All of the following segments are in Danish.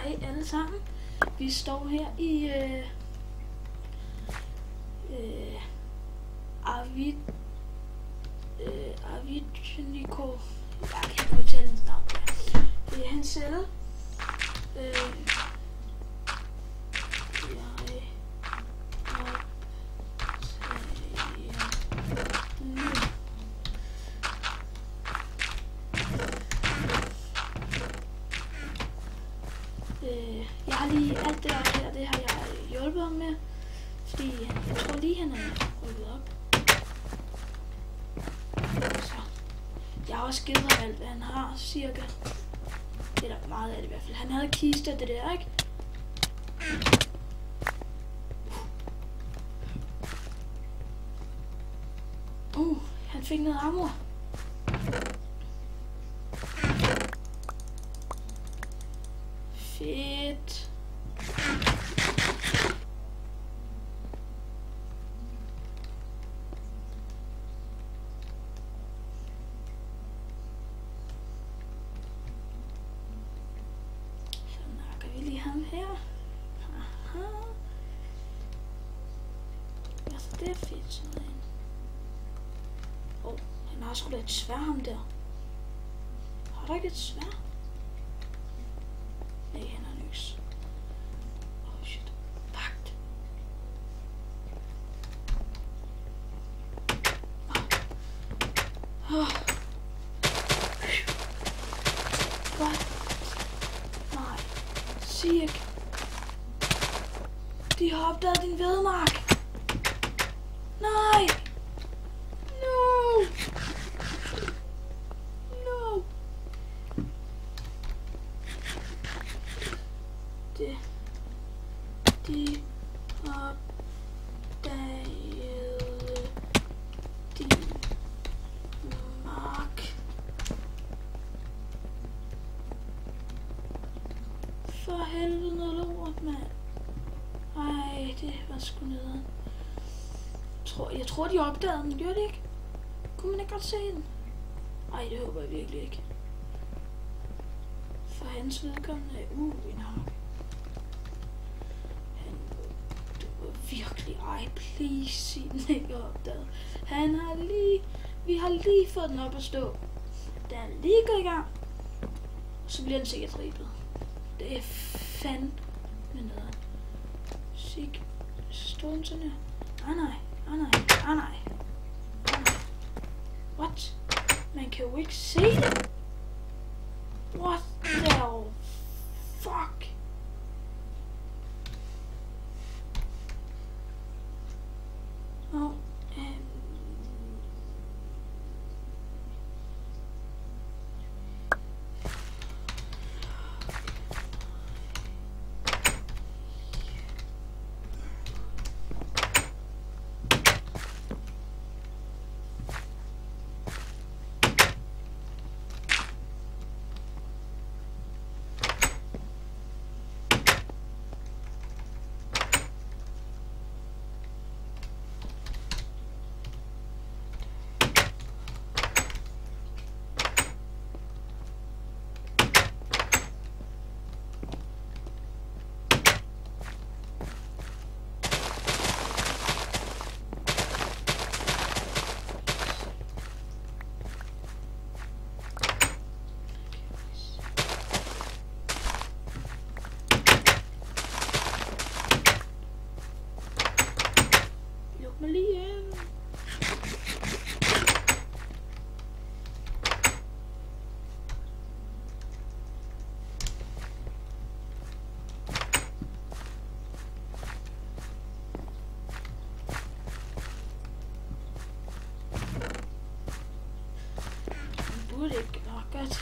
Hej alle sammen. Vi står her i Avicheniko. Jeg kan ikke udtale hans navn. Det er hans celle. Jeg har lige alt det her, det har jeg hjulpet ham med, fordi jeg tror lige han er rykket op. Så jeg har også givet ham alt, hvad han har, cirka. Eller meget af det i hvert fald. Han havde kiste af det der, ikke? Han fik noget armor. Fedt. Så nakker vi lige ham her. Aha. Altså det er fedt sådan en. Han har sgu da et sværd ham der. Har du ikke et sværd? Nej, han har nøs. Shit. Pagt. Hvad? Nej. Sig ikke. De har opdaget din vedmark. Nej. No. De opdagede din mark. For helvede noget lort, mand. Ej, det var sgu nederen. Jeg tror de opdagede den, gjorde det ikke? Kunne man ikke godt se den? Ej, det håber jeg virkelig ikke. For hans vedkommende er en hak. Virkelig, please, sig den ikke opdaget. Vi har lige fået den op at stå. Den er lige gået i gang. Så bliver den sikkert ribet. Det er fandme nederen. Sig, stå den sådan her. Nej. What? Man kan jo ikke se det. What the fuck?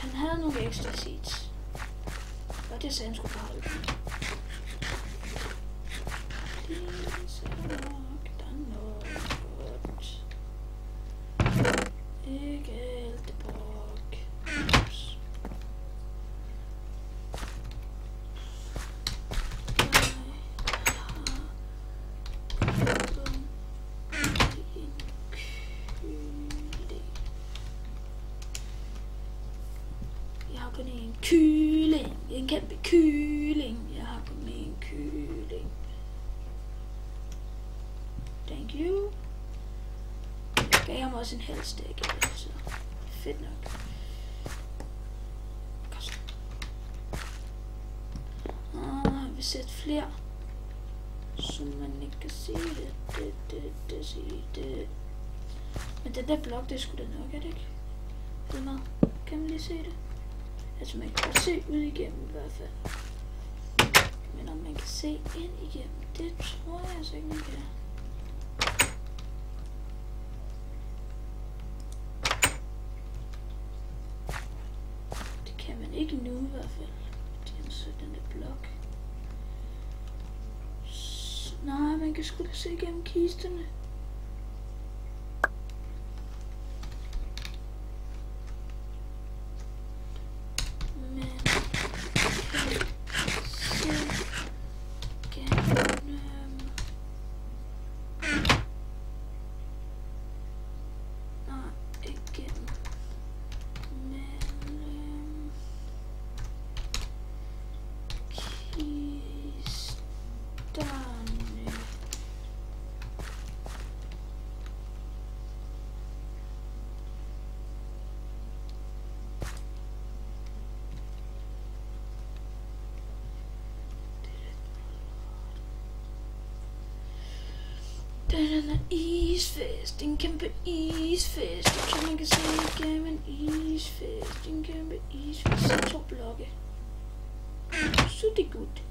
Han havde nogle ekstra seats. Og det sagde han skulle beholde. Der er noget godt. Ikke alt det brok. En kylling, en kæmpe kylling. kylling. Jeg har kun en kylling. Thank you. Jeg gav ham også en halv stik, så fedt nok. Jeg vil sætte flere, så man ikke kan se det. Det. Men den der blok, det skulle da nok, er det ikke? Eller hvad? Kan man lige se det? Altså man kan se ud igennem i hvert fald. Men om man kan se ind igennem, det tror jeg altså ikke, man kan. Det kan man ikke nu i hvert fald. Så den der blok. Nej, man kan sgu da se igennem kisterne. Den er isfest, en kæmpe isfest. Jeg tror man kan se igennem en isfest, en kæmpe isfest. Så 2 blokke. Så det er godt.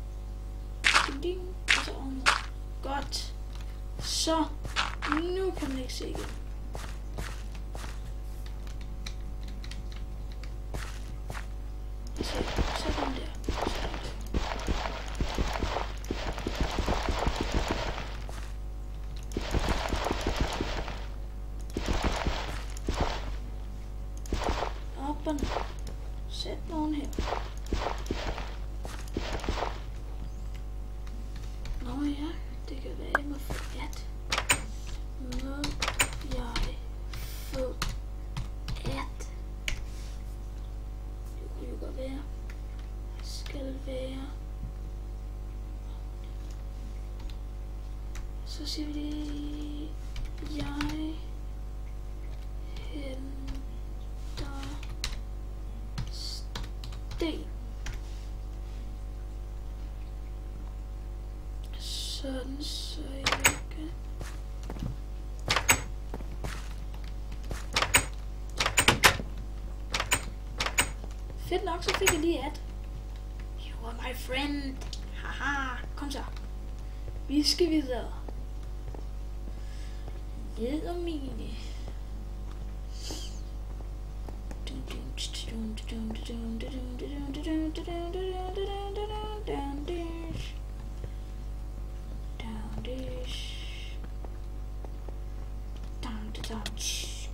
Ding, og så oven. Godt. Så, nu kan man ikke se igen. Så den der. Sæt nogen her. Nå ja, det kan være, jeg må få at. Må jeg få at. Det kunne jo godt være. Skal være. Så siger vi det. Jeg henter sten. Sådan, så jeg kan. Fedt nok, så fik jeg lige at. You are my friend. Haha, kom så. Vi skal videre. Videre mine.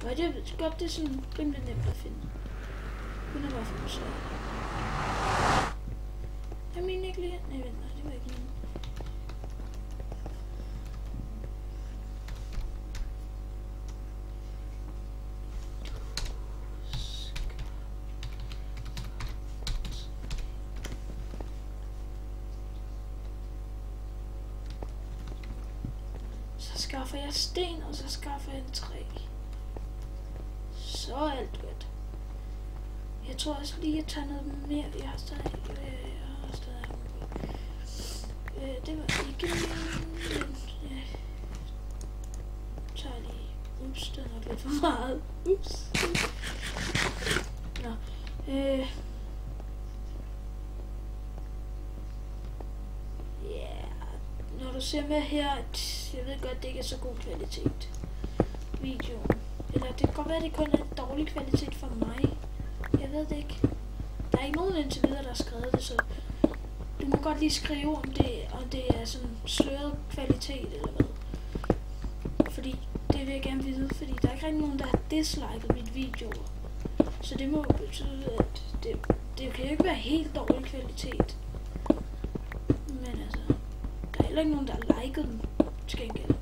Og jeg ved godt, det er sådan rimelig nemt at finde. Kun at bare finde så. Jeg mener ikke lige. Nej, vent, det var ikke nogen. Så skaffer jeg sten, og så skaffer jeg en træ. Så er alt godt. Jeg tror også lige, at jeg tager noget mere. Jeg har stadig... det var ikke min... Jeg tager lige... Ups, det er nok lidt for meget. Ups. Nå. Når du ser med her, at jeg ved godt, det ikke er så god kvalitet. Videoen. Eller det kan godt være, at det kun er dårlig kvalitet for mig. Jeg ved det ikke. Der er ikke nogen indtil videre, der har skrevet det, så du må godt lige skrive, om det er sådan sløret kvalitet eller hvad. Fordi det vil jeg gerne vide, fordi der er ikke rigtig nogen, der har disliket mit videoer. Så det må betyde, at det kan jo ikke være helt dårlig kvalitet. Men altså, der er heller ikke nogen, der har liket dem til gengæld.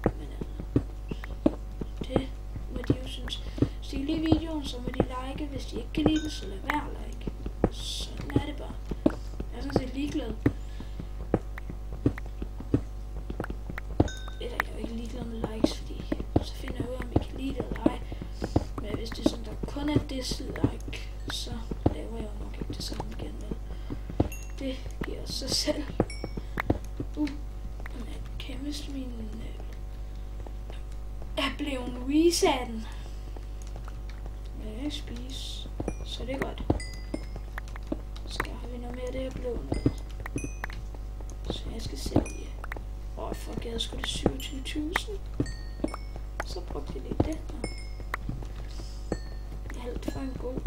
Men altså, det må de jo synes. Hvis de kan lide videoen, så må de like. Hvis de ikke kan lide den, så lad være at like. Sådan er det bare. ligeglad. Eller jeg er jo ikke ligeglad med likes, fordi så finder jeg ud af, om I kan lide det eller ej. Men hvis det er sådan, der kun er dislike, så laver jeg jo nok ikke det samme igen med. Det giver sig selv. Chemist min er blevet resetten. Jeg vil ikke spise, så det er godt. Så har vi noget mere, det er blevet noget. Så jeg skal sælge. Fuck, jeg havde sgu det 27.000. Så brugte jeg lige det. Jeg havde det for en god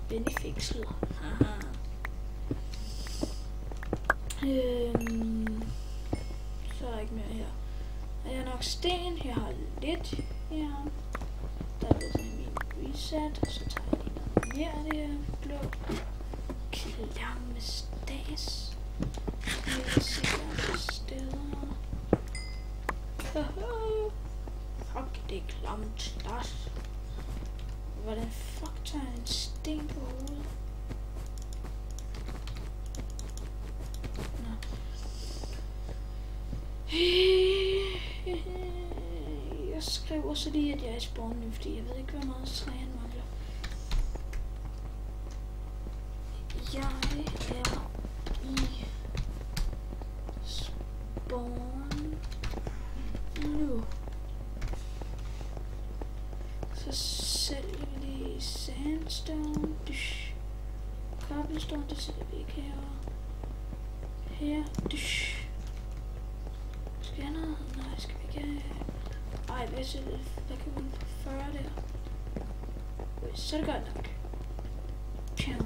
benefixel. Haha. Så er der ikke mere her. Jeg har nok sten. Jeg har lidt her. Der er sådan min reset. Så tager jeg lige noget mere af det her blå. Klamme stas. Jeg vil se andre steder. Fuck, det er klamt stas. Hvordan fuck tager jeg en sten på hovedet? Jeg skriver så lige, at jeg er i spawn nu, fordi jeg ved ikke, hvor meget træ han mangler. Jeg er i spawn nu. Så sælger vi lige sandstone. Cobblestone, det sætter vi ikke herovre. Her. Skal jeg noget? Nej, skal vi ikke have... Ej, hvad kan man få 40 der? Så er det godt nok. Ciao.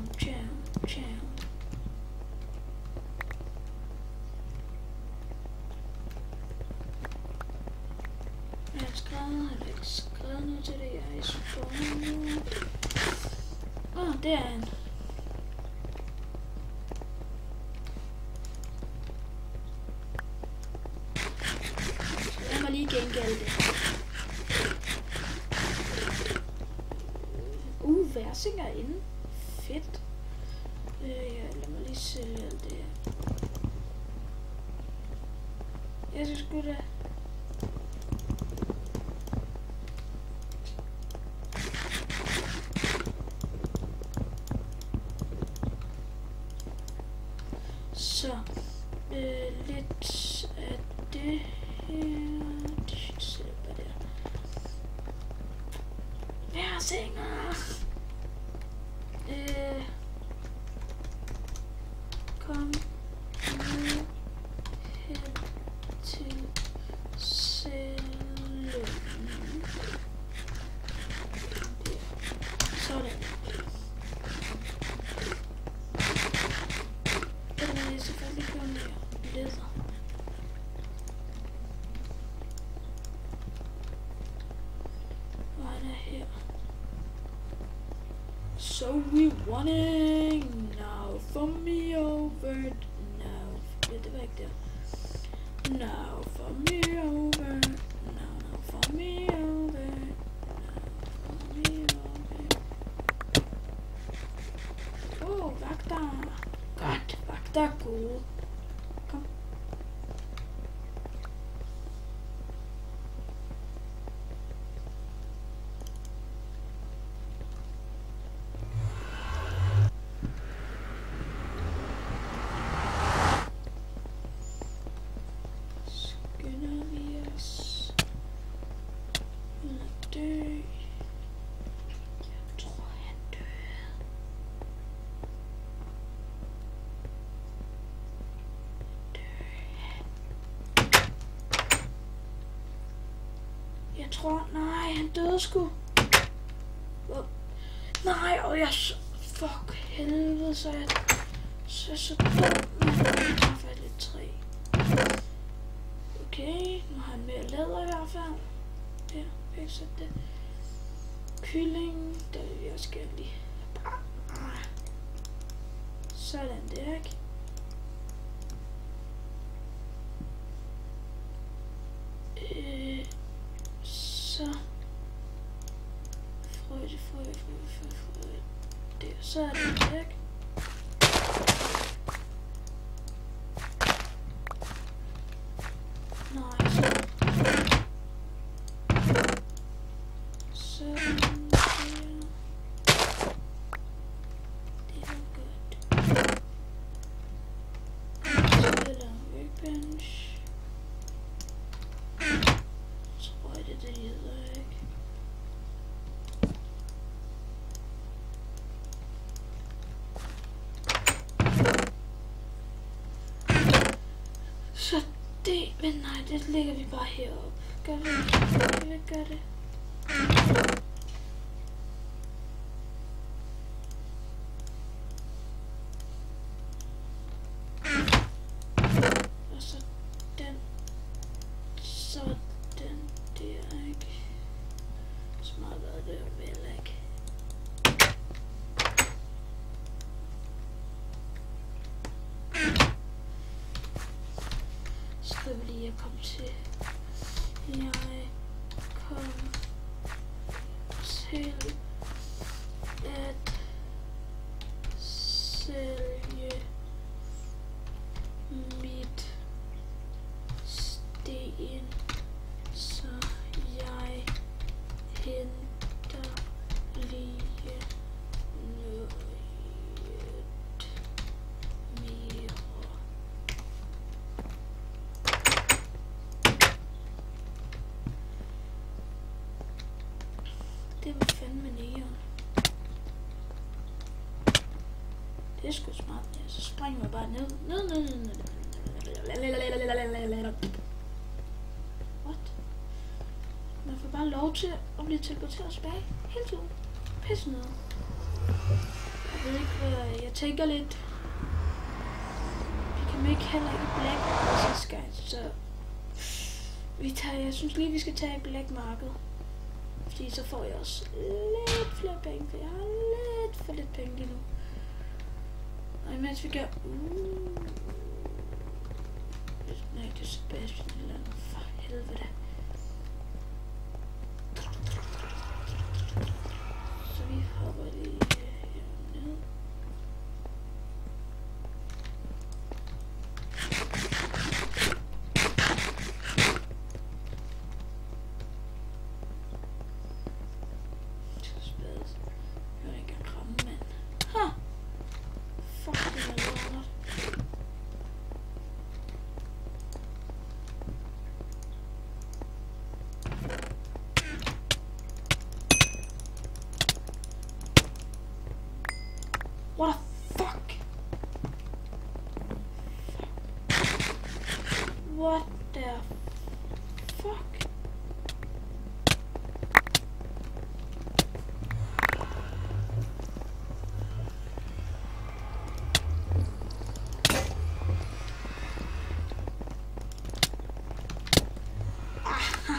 Jeg har skrevet noget til det, jeg er i spawn nu. Det er han. Lige gengælde det. Versing er inde. Fedt. Lad mig lige sælge alt det her. Jeg skal sgu da. Så. Lidt af det her. Versinger. Kom nu hen til cellen. Sådan. Den er jeg selvfølgelig kun leder. So we wanting now for me over now. Det var ikke der. Now for me over. Now for me over. Now for me over. Vagter. Godt, vagter er gode. Kom. Jeg tror, nej, han døde sgu. Nej, og jeg fuck helvede, så jeg så dum. Jeg tager fat lidt træ. Okay, nu har han mere læder i hvert fald. Der, jeg sætte det. Kylling, der vil jeg også gerne lige. Sådan der, ikke? Så frø. Der, så er det væk. Men nej, det lægger vi bare heroppe. Gør det. Og så den der, ikke? Smart været det vel, ikke? Så skal vi lige komme til. Jeg kom til at sælge mit sten, så jeg henter lige noget mere. Det var fandme neon. Det er sgu smart. Ja, så springer man bare ned. What? Man får bare lov til at blive teleporteret tilbage hele tiden. Pisse ned. Jeg ved ikke, hvad jeg tænker lidt. Vi kan ikke heller ikke Black sidste gang, så jeg synes lige, vi skal tage Black Market. Fordi så får jeg også lidt flere penge, for jeg har lidt for lidt penge lige nu. Og imens vi gør... Nej, det er Sebastian eller andet. For helvede. Så vi hopper lige herned. What the fuck? What the fuck? Aha.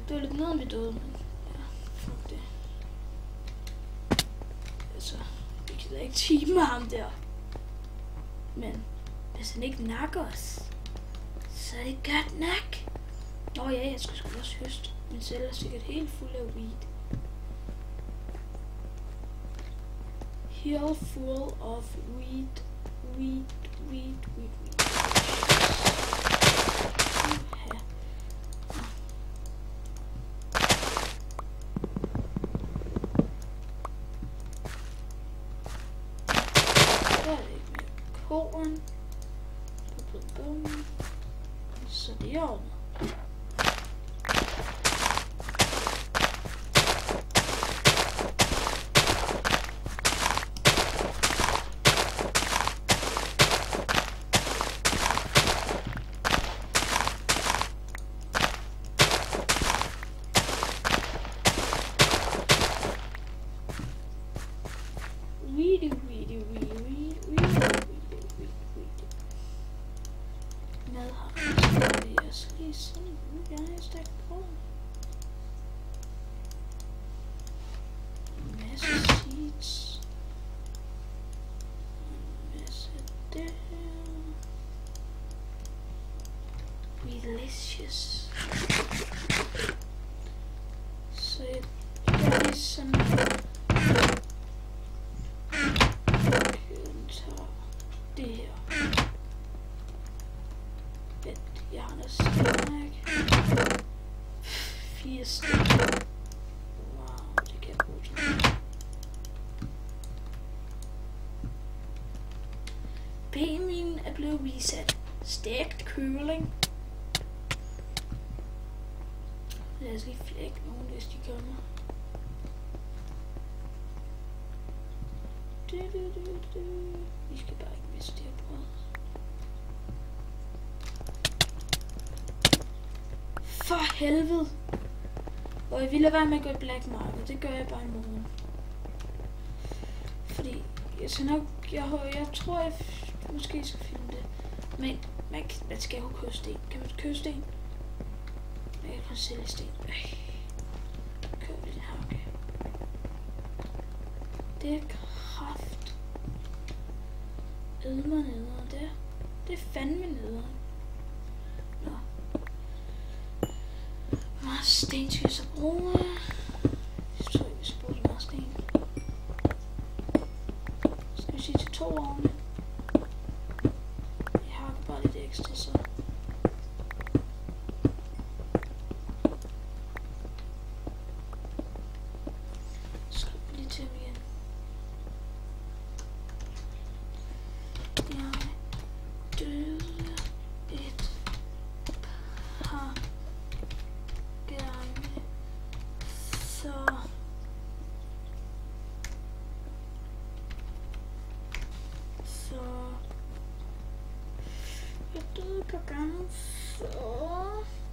Det var lidt nederen, vi døde, men ja, fuck det. Altså, vi kan da ikke teame med ham der. Men hvis han ikke nakker os, så er det godt nok. Nå ja, jeg skal sgu også høste. Min celle er sikkert helt fuld af weed. Here full of weed. Korn. Så det er ordnet. Delicious. Så jeg gør sådan det her. Vent, jeg har noget stærk. 4 stykker. Wow, det kan jeg bruge til. Paymin er blevet reset. Stærkt køling. Lad os lige flække nogen, hvis de kommer. Vi skal bare ikke miste det her brød. For helvede! Og jeg ville lade være med at gå i black market. Det gør jeg bare i morgen. Fordi jeg skal nok... Jeg tror, jeg måske skal filme det. Men man skal jo købe sten. Kan man købe sten? Jeg kan sælge sten. Køb lidt hakke. Det er kraft. Ædmer nederen der. Det er fandme nederen. Nå. Hvor meget sten skal jeg så bruge? Jeg tror ikke, vi skal bruge så meget sten. Skal vi sige til 2 ovne? Jeg har bare lidt ekstra så.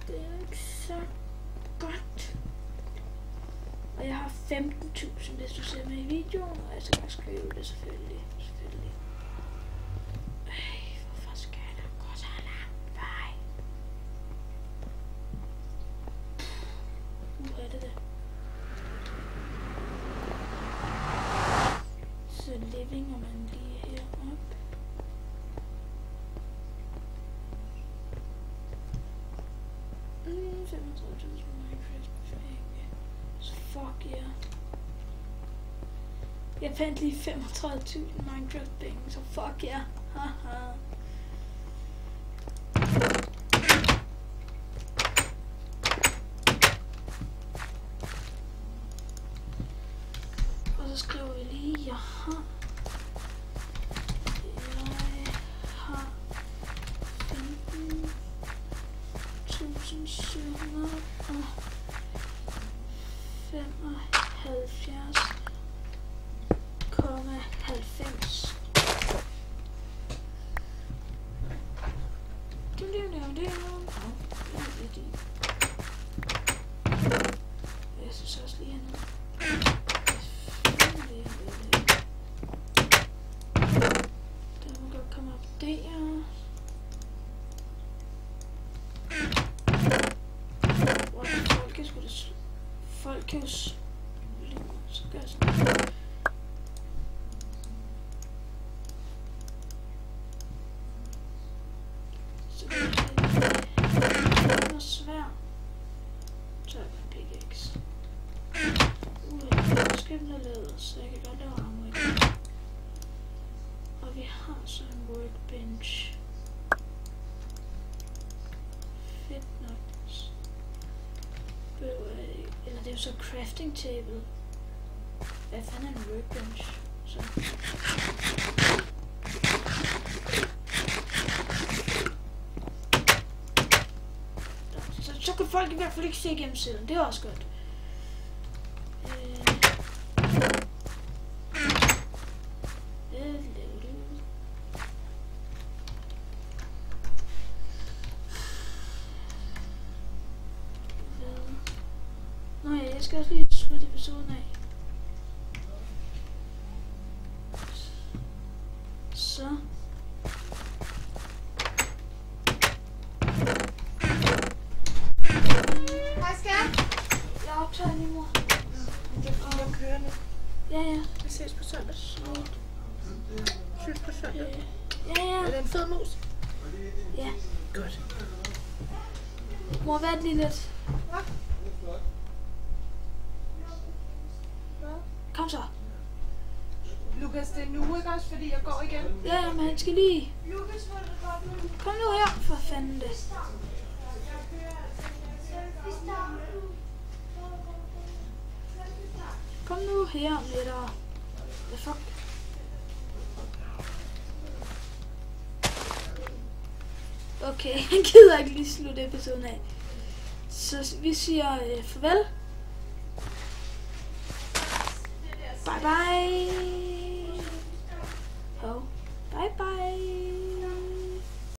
Det er ikke så godt. Og jeg har 15.000, hvis du ser med i videoen, og jeg skal nok skrive det selvfølgelig. Hvorfor skal der gå så langt vej? Hvor er det? Så levinger man lige heroppe. Fuck yeah. Jeg fandt lige 35.000 Minecraft penge, så fuck yeah. Haha. Og så skriver vi lige, jeg har 15.775,90. Jeg synes også lige hernede. Der må godt komme op der. Folk kan jo så gør jeg sådan. Så det er noget svært. Så er det en pickaxe. Jeg skal have lavet, så jeg kan godt lave armor i det. Og vi har så en workbench. Fedt nok. Eller det er jo så crafting table. Hvad fanden er en workbench? Så kan folk i hvert fald ikke se igennem siden. Det er også godt. Nå ja, jeg skal også lige slutte episoden af. Så. Hej skat. Jeg optager lige, mor. Jeg kører nu. Ja. Vi ses på søndag. Ses på søndag. Ja. Er det en fed mus? Ja. Godt. Mor, vent lige lidt. Hvad? Kom så. Lukas, det er nu, ikke også? Fordi jeg går igen. Ja, men han skal lige. Lukas, hvor er det godt nu? Kom nu her, for fanden det. Kom nu her om lidt og... Hvad fuck? Okay, han gider ikke lige slutte episoden af. Så vi siger farvel. Bye bye. Oh, bye bye.